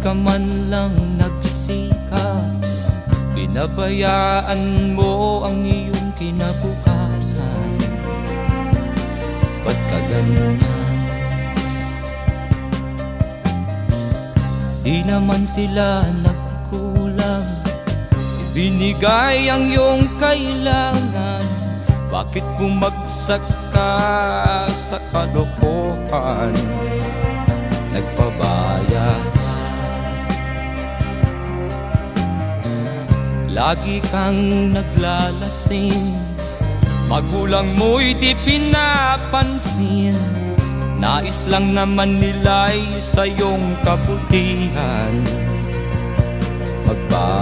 ka man lang nagsikap, pinabayaan mo ang iyong kinabukasan. Ba't ka ganyan? Di naman sila nagkulang, ibinigay ang iyong kailangan. Bakit bumagsak ka sa kalokohan? Nagpabaya ka, lagi kang naglalasing, magulang mo'y di pinapansin. Nais lang naman nila'y sa iyong kabutihan.